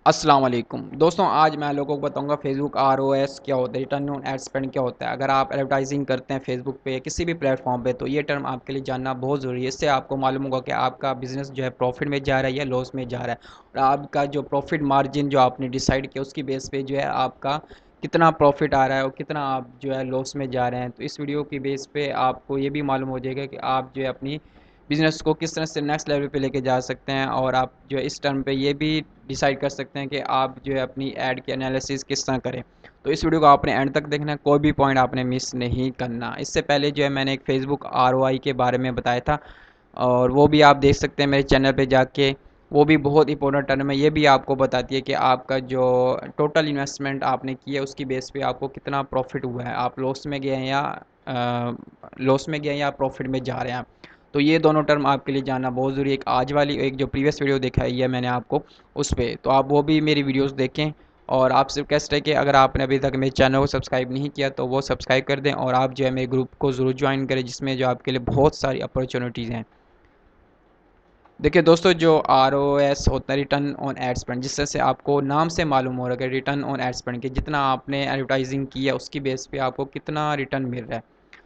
अस्सलाम वालेकुम दोस्तों, आज मैं लोगों को बताऊंगा फेसबुक आरओएस क्या होता है, रिटर्न ऑन एड स्पेंड क्या होता है। अगर आप एडवर्टाइजिंग करते हैं फेसबुक पे या किसी भी प्लेटफॉर्म पे तो ये टर्म आपके लिए जानना बहुत ज़रूरी है। इससे आपको मालूम होगा कि आपका बिजनेस जो है प्रॉफिट में जा रहा है या लॉस में जा रहा है, और आपका जो प्रॉफिट मार्जिन जो आपने डिसाइड किया उसकी बेस पे जो है आपका कितना प्रॉफिट आ रहा है और कितना आप जो है लॉस में जा रहे हैं। तो इस वीडियो की बेस पे आपको ये भी मालूम हो जाएगा कि आप जो है अपनी बिज़नेस को किस तरह से नेक्स्ट लेवल पे लेके जा सकते हैं, और आप जो है इस टर्म पे ये भी डिसाइड कर सकते हैं कि आप जो है अपनी ऐड की एनालिसिस किस तरह करें। तो इस वीडियो को आपने एंड तक देखना है, कोई भी पॉइंट आपने मिस नहीं करना। इससे पहले जो है मैंने एक फेसबुक आरओआई के बारे में बताया था, और वो भी आप देख सकते हैं मेरे चैनल पे जाके। वो भी बहुत इंपॉर्टेंट टर्म है, ये भी आपको बताती है कि आपका जो टोटल इन्वेस्टमेंट आपने की है उसकी बेस पे आपको कितना प्रॉफिट हुआ है, आप लॉस में गए हैं या प्रॉफिट में जा रहे हैं। तो ये दोनों टर्म आपके लिए जानना बहुत ज़रूरी है। एक आज वाली एक जो प्रीवियस वीडियो दिखाई है मैंने आपको उस पर, तो आप वो भी मेरी वीडियोस देखें। और आपसे रिक्वेस्ट है कि अगर आपने अभी तक मेरे चैनल को सब्सक्राइब नहीं किया तो वो सब्सक्राइब कर दें, और आप जो है मेरे ग्रुप को ज़रूर ज्वाइन करें जिसमें जो आपके लिए बहुत सारी अपॉर्चुनिटीज़ हैं। देखिए दोस्तों, जो आर ओ एस होता है रिटर्न ऑन एड स्पेंड, जिससे से आपको नाम से मालूम हो रहा है कि रिटर्न ऑन एड स्पेंड कि जितना आपने एडवर्टाइजिंग की है उसकी बेस पे आपको कितना रिटर्न मिल रहा है।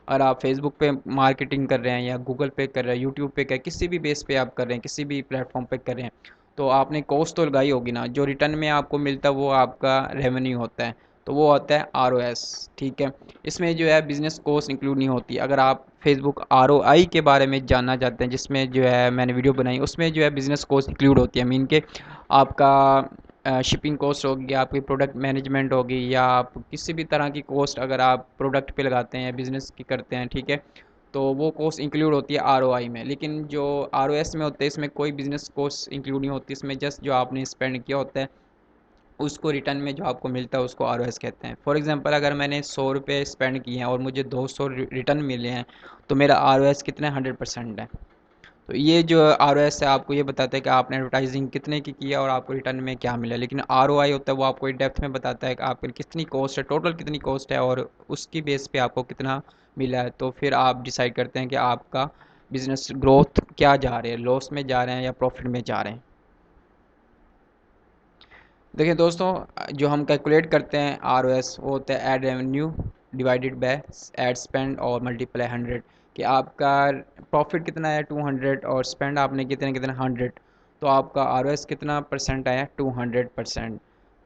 और आप फेसबुक पे मार्केटिंग कर रहे हैं या गूगल पे कर रहे हैं, यूट्यूब पे कर, किसी भी बेस पे आप कर रहे हैं, किसी भी प्लेटफॉर्म पे कर रहे हैं, तो आपने कॉस्ट तो लगाई होगी ना। जो रिटर्न में आपको मिलता है वो आपका रेवेन्यू होता है, तो वो होता है आर ओ एस। ठीक है, इसमें जो है बिज़नेस कॉस्ट इंक्लूड नहीं होती। अगर आप फेसबुक आर ओ आई के बारे में जानना चाहते हैं, जिसमें जो है मैंने वीडियो बनाई, उसमें जो है बिज़नेस कॉस्ट इंक्लूड होती है। मीन के आपका शिपिंग कॉस्ट होगी, आपकी प्रोडक्ट मैनेजमेंट होगी, या आप किसी भी तरह की कॉस्ट अगर आप प्रोडक्ट पे लगाते हैं या बिज़नेस की करते हैं, ठीक है, तो वो कॉस्ट इंक्लूड होती है आर ओ आई में। लेकिन जो आर ओ एस में होते हैं इसमें कोई बिज़नेस कॉस्ट इंक्लूड नहीं होती। इसमें जस्ट जो आपने स्पेंड किया होता है उसको रिटर्न में जो आपको मिलता है उसको आर कहते हैं। फॉर एग्जांपल, अगर मैंने 100 रुपये स्पेंड किए हैं और मुझे 200 रिटर्न मिले हैं, तो मेरा आर कितना है, 100% है। तो ये जो आर है आपको ये बताता है कि आपने एडवर्टाइजिंग कितने की किया और आपको रिटर्न में क्या मिला। लेकिन आर होता है वो आपको डेप्थ में बताता है कि आपकी कितनी कॉस्ट है, टोटल कितनी कॉस्ट है, और उसकी बेस पे आपको कितना मिला है। तो फिर आप डिसाइड करते हैं कि आपका बिजनेस ग्रोथ क्या जा रहे हैं, लॉस में जा रहे हैं या प्रॉफिट में जा रहे हैं। देखिए दोस्तों, जो हम कैलकुलेट करते हैं आर वो होता है ad revenue divided by ad spend और मल्टीप्लाई 100, कि आपका प्रॉफिट कितना है 200 और स्पेंड आपने कितने कितने 100, तो आपका आर कितना परसेंट आया 200%।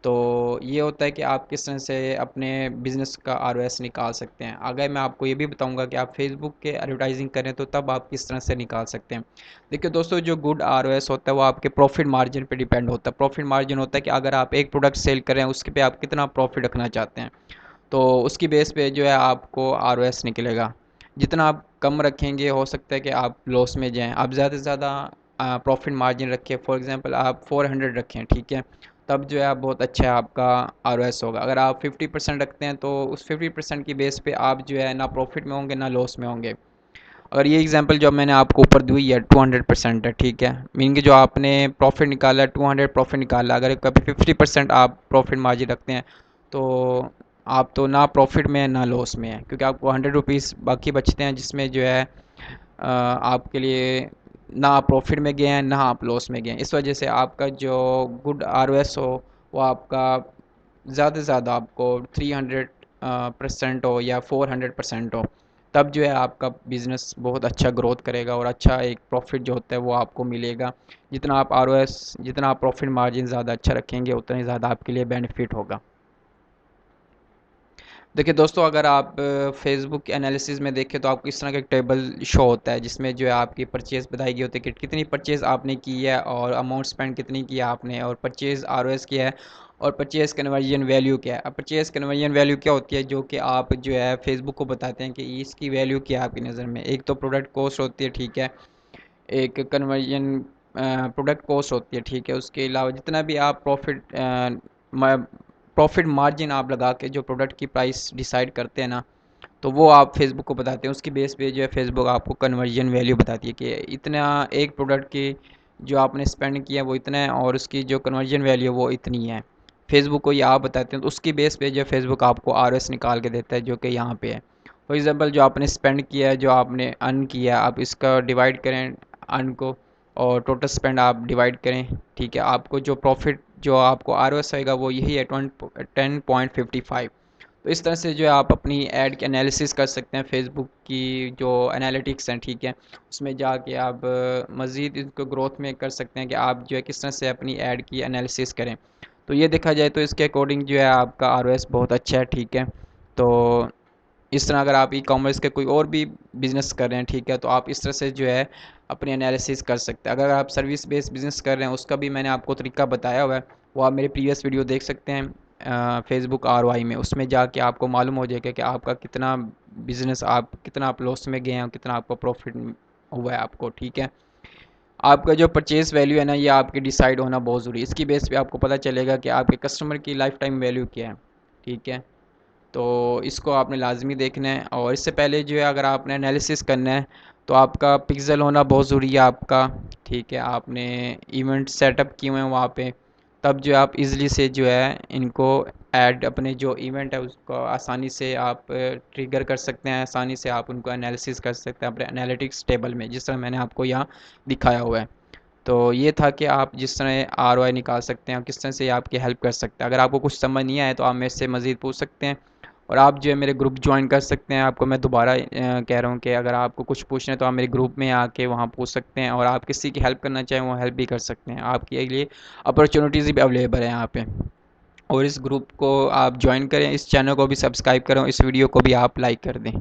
तो ये होता है कि आप किस तरह से अपने बिज़नेस का आर निकाल सकते हैं। अगर मैं आपको ये भी बताऊंगा कि आप फेसबुक के एडवर्टाइजिंग करें तो तब आप किस तरह से निकाल सकते हैं। देखिए दोस्तों, जो गुड आर होता है वो आपके प्रॉफिट मार्जिन पे डिपेंड होता है। प्रॉफिट मार्जिन होता है कि अगर आप एक प्रोडक्ट सेल कर रहे हैं उसके पे आप कितना प्रॉफिट रखना चाहते हैं, तो उसकी बेस पे जो है आपको आर निकलेगा। जितना आप कम रखेंगे हो सकता है कि आप लॉस में जाएं। आप ज़्यादा से ज़्यादा प्रॉफिट मार्जिन रखें, फॉर एग्जांपल आप 400 रखें, ठीक है, तब जो है आप बहुत अच्छा है आपका आर होगा। अगर आप 50% रखते हैं तो उस 50% की बेस पे आप जो है ना प्रॉफिट में होंगे ना लॉस में होंगे। अगर ये एग्जांपल जो मैंने आपको ऊपर दी है 200% है, ठीक है, मीन कि जो आपने प्रॉफिट निकाला 200 प्रॉफिट निकाला, अगर कभी 50% आप प्रॉफिट मार्जिन रखते हैं तो आप तो ना प्रॉफिट में है ना लॉस में है, क्योंकि आपको 100 रुपीज़ बाकी बचते हैं, जिसमें जो है आपके लिए ना आप प्रॉफिट में गए हैं ना आप लॉस में गए हैं। इस वजह से आपका जो गुड आर हो वो आपका ज़्यादा से ज़्यादा आपको 300% हो या 400% हो, तब जो है आपका बिज़नेस बहुत अच्छा ग्रोथ करेगा और अच्छा एक प्रॉफिट जो होता है वो आपको मिलेगा। जितना आप जितना आप प्रॉफिट मार्जिन ज़्यादा अच्छा रखेंगे उतना ही ज़्यादा आपके लिए बेनिफिट होगा। देखिए दोस्तों, अगर आप फेसबुक एनालिसिस में देखें तो आपको इस तरह का एक टेबल शो होता है जिसमें जो है आपकी परचेज़ बताई गई होती है कि कितनी परचेज़ आपने की है और अमाउंट स्पेंड कितनी किया आपने, और परचेज़ आरओएस किया है, और परचेज़ कन्वर्जन वैल्यू क्या है। अब परचेज़ कन्वर्जन वैल्यू क्या होती है, जो कि आप जो है फेसबुक को बताते हैं कि इसकी वैल्यू क्या है आपकी नज़र में। एक तो प्रोडक्ट कॉस्ट होती है, ठीक है, एक कन्वर्जन प्रोडक्ट कॉस्ट होती है, ठीक है, उसके अलावा जितना भी आप प्रॉफिट मार्जिन आप लगा के जो प्रोडक्ट की प्राइस डिसाइड करते हैं ना, तो वो आप फेसबुक को बताते हैं। उसकी बेस पे जो है फेसबुक आपको कन्वर्जन वैल्यू बताती है कि इतना एक प्रोडक्ट की जो आपने स्पेंड किया वो इतना है और उसकी जो कन्वर्जन वैल्यू है वो इतनी है। फेसबुक को ये आप बताते हैं, तो उसकी बेस पे जो फेसबुक आपको आर निकाल के देता है, जो कि यहाँ पे है। फॉर एग्ज़ाम्पल, जो आपने स्पेंड किया है, जो आपने अर्न किया, आप इसका डिवाइड करें अर्न को, और टोटल स्पेंड आप डिवाइड करें, ठीक है, आपको जो प्रॉफिट जो आपको ROS होएगा वो यही है 10.55। तो इस तरह से जो है आप अपनी ऐड की एनालिसिस कर सकते हैं। फेसबुक की जो एनालिटिक्स हैं, ठीक है, उसमें जाके आप मज़ीद इसको ग्रोथ में कर सकते हैं कि आप जो है किस तरह से अपनी ऐड की एनालिसिस करें। तो ये देखा जाए तो इसके अकॉर्डिंग जो है आपका ROS बहुत अच्छा है, ठीक है। तो इस तरह अगर आप ई-कॉमर्स के कोई और भी बिज़नेस कर रहे हैं, ठीक है, तो आप इस तरह से जो है अपनी एनालिसिस कर सकते हैं। अगर आप सर्विस बेस्ड बिज़नेस कर रहे हैं, उसका भी मैंने आपको तरीका बताया हुआ है, वो आप मेरे प्रीवियस वीडियो देख सकते हैं फेसबुक ROI में। उसमें जाके आपको मालूम हो जाएगा कि आपका कितना बिज़नेस, आप कितना आप लॉस में गए हैं और कितना आपको प्रॉफिट हुआ है आपको, ठीक है। आपका जो परचेज़ वैल्यू है ना, ये आपके डिसाइड होना बहुत ज़रूरी है। इसकी बेस पे आपको पता चलेगा कि आपके कस्टमर की लाइफ टाइम वैल्यू क्या है, ठीक है। तो इसको आपने लाजमी देखना है। और इससे पहले जो है अगर आपने एनालिसिस करना है तो आपका पिक्सल होना बहुत ज़रूरी है आपका, ठीक है। आपने इवेंट सेटअप किए हुए हैं वहाँ पे, तब जो है आप इजीली से जो है इनको ऐड, अपने जो इवेंट है उसको आसानी से आप ट्रिगर कर सकते हैं, आसानी से आप उनको एनालिसिस कर सकते हैं अपने एनालिटिक्स टेबल में, जिस तरह मैंने आपको यहाँ दिखाया हुआ है। तो ये था कि आप जिस तरह ROI निकाल सकते हैं और किस तरह से ये आपकी हेल्प कर सकता है। अगर आपको कुछ समझ नहीं आया तो आप मेरे से मज़ीद पूछ सकते हैं, और आप जो है मेरे ग्रुप ज्वाइन कर सकते हैं। आपको मैं दोबारा कह रहा हूँ कि अगर आपको कुछ पूछना है तो आप मेरे ग्रुप में आके वहाँ पूछ सकते हैं, और आप किसी की हेल्प करना चाहें वो हेल्प भी कर सकते हैं। आपके लिए अपॉर्चुनिटीज़ भी अवेलेबल है यहाँ पे। और इस ग्रुप को आप ज्वाइन करें, इस चैनल को भी सब्सक्राइब करें, इस वीडियो को भी आप लाइक कर दें।